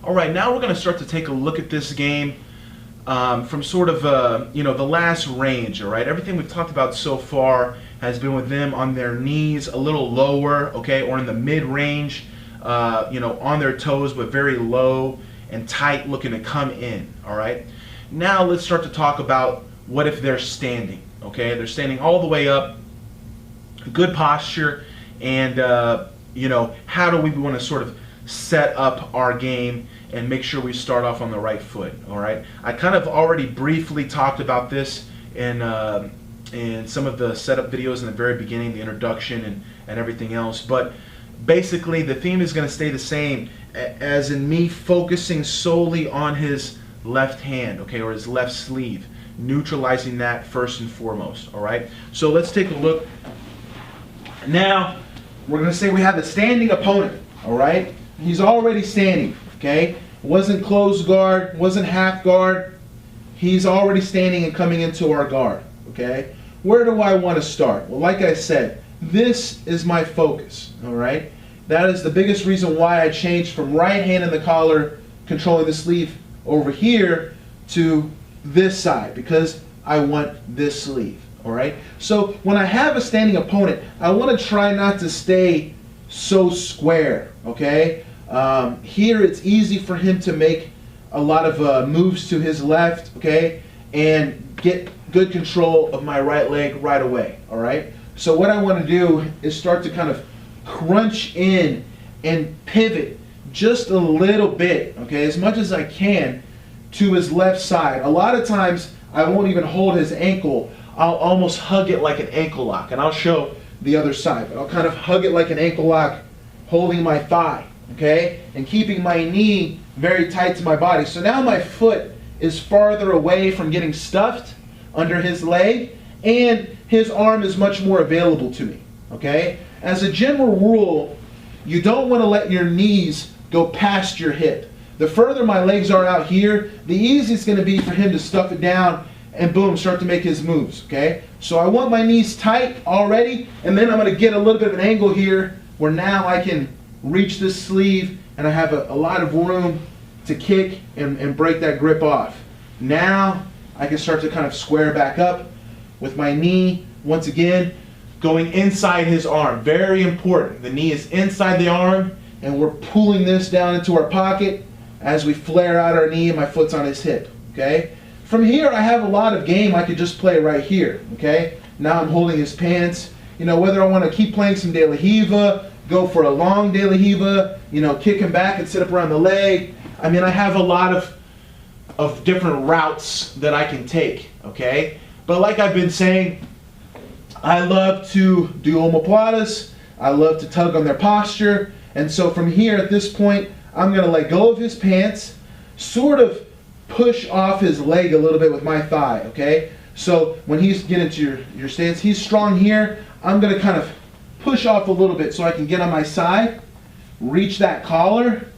All right, now we're going to start to take a look at this game from sort of, the last range, all right? Everything we've talked about so far has been with them on their knees, a little lower, okay, or in the mid-range, on their toes, but very low and tight, looking to come in, all right? Now let's start to talk about what if they're standing, okay? They're standing all the way up, good posture, and, how do we want to sort of set up our game and make sure we start off on the right foot, all right? I kind of already briefly talked about this in some of the setup videos in the very beginning, the introduction and everything else, but basically the theme is going to stay the same, as in me focusing solely on his left hand, okay, or his left sleeve, neutralizing that first and foremost, all right? So let's take a look. Now, we're going to say we have a standing opponent, all right? He's already standing, okay? Wasn't closed guard, wasn't half guard. He's already standing and coming into our guard, okay? Where do I want to start? Well, like I said, this is my focus, all right? That is the biggest reason why I changed from right hand in the collar, controlling the sleeve over here, to this side, because I want this sleeve, all right? So when I have a standing opponent, I want to try not to stay so square, okay? Here it's easy for him to make a lot of moves to his left, okay, and get good control of my right leg right away, all right? So what I want to do is start to kind of crunch in and pivot just a little bit, okay, as much as I can to his left side. A lot of times I won't even hold his ankle. I'll almost hug it like an ankle lock, and I'll show the other side, but I'll kind of hug it like an ankle lock, holding my thigh, okay, and keeping my knee very tight to my body. So now my foot is farther away from getting stuffed under his leg, and his arm is much more available to me, okay? As a general rule, you don't want to let your knees go past your hip. The further my legs are out here, the easier it's going to be for him to stuff it down and boom, start to make his moves, okay? So I want my knees tight already, and then I'm going to get a little bit of an angle here where now I can reach this sleeve and I have a lot of room to kick and break that grip off. Now I can start to kind of square back up with my knee, once again, going inside his arm. Very important. The knee is inside the arm, and we're pulling this down into our pocket as we flare out our knee and my foot's on his hip, okay? From here, I have a lot of game I could just play right here, okay? Now I'm holding his pants. Whether I want to keep playing some De La Riva, go for a long De La Riva, kick him back and sit up around the leg. I mean, I have a lot of different routes that I can take, okay? But like I've been saying, I love to do omoplatas. I love to tug on their posture. And so from here, at this point, I'm going to let go of his pants, sort of push off his leg a little bit with my thigh, okay? So when he's getting into your stance, he's strong here. I'm going to kind of push off a little bit so I can get on my side, reach that collar,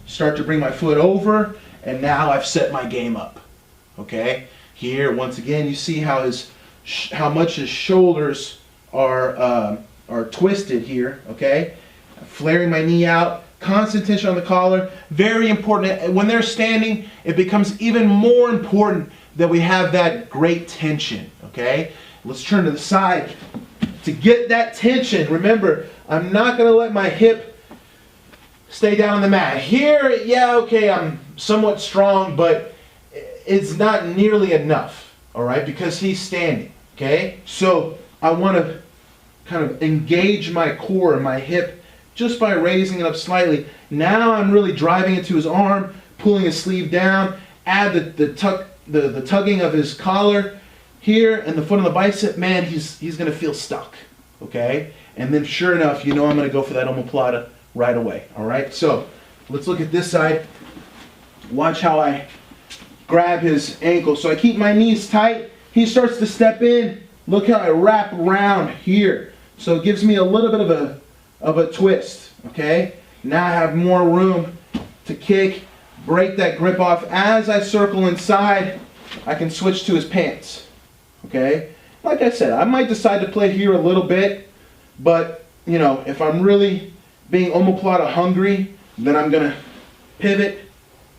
start to bring my foot over, and now I've set my game up, okay? Here, once again, you see how much his shoulders are twisted here, okay? Flaring my knee out, constant tension on the collar, very important. When they're standing, it becomes even more important that we have that great tension, okay? Let's turn to the side. To get that tension, remember, I'm not going to let my hip stay down on the mat. Here, yeah, okay, I'm somewhat strong, but it's not nearly enough, all right, because he's standing, okay? So I want to kind of engage my core and my hip just by raising it up slightly. Now I'm really driving into his arm, pulling his sleeve down, add the tugging of his collar here and the foot on the bicep. Man, he's going to feel stuck, okay? And then sure enough, I'm going to go for that omoplata right away, all right? So let's look at this side. Watch how I grab his ankle. So I keep my knees tight. He starts to step in. Look how I wrap around here. So it gives me a little bit of a twist, okay? Now I have more room to kick, break that grip off. As I circle inside, I can switch to his pants, okay? Like I said, I might decide to play here a little bit, but, if I'm really being omoplata hungry, then I'm going to pivot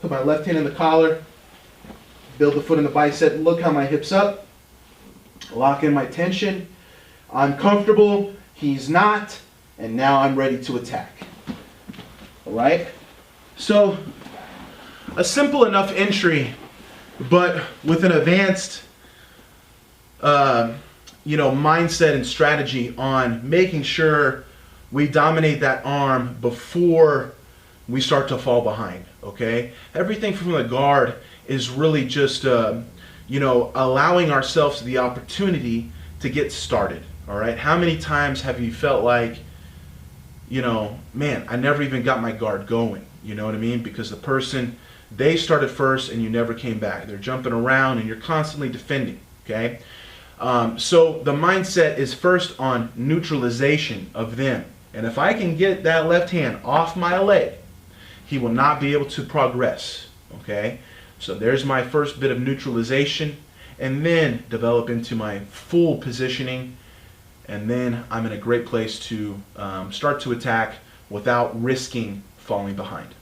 Put my left hand in the collar, build the foot in the bicep, look how my hips up, lock in my tension. I'm comfortable, he's not, and now I'm ready to attack. All right? So, a simple enough entry, but with an advanced mindset and strategy on making sure we dominate that arm before we start to fall behind, okay? Everything from the guard is really just, allowing ourselves the opportunity to get started, all right? How many times have you felt like, man, I never even got my guard going, you know what I mean? Because the person, they started first and you never came back. They're jumping around and you're constantly defending, okay? So the mindset is first on neutralization of them. And if I can get that left hand off my leg, he will not be able to progress, okay? So there's my first bit of neutralization, and then develop into my full positioning, and then I'm in a great place to start to attack without risking falling behind.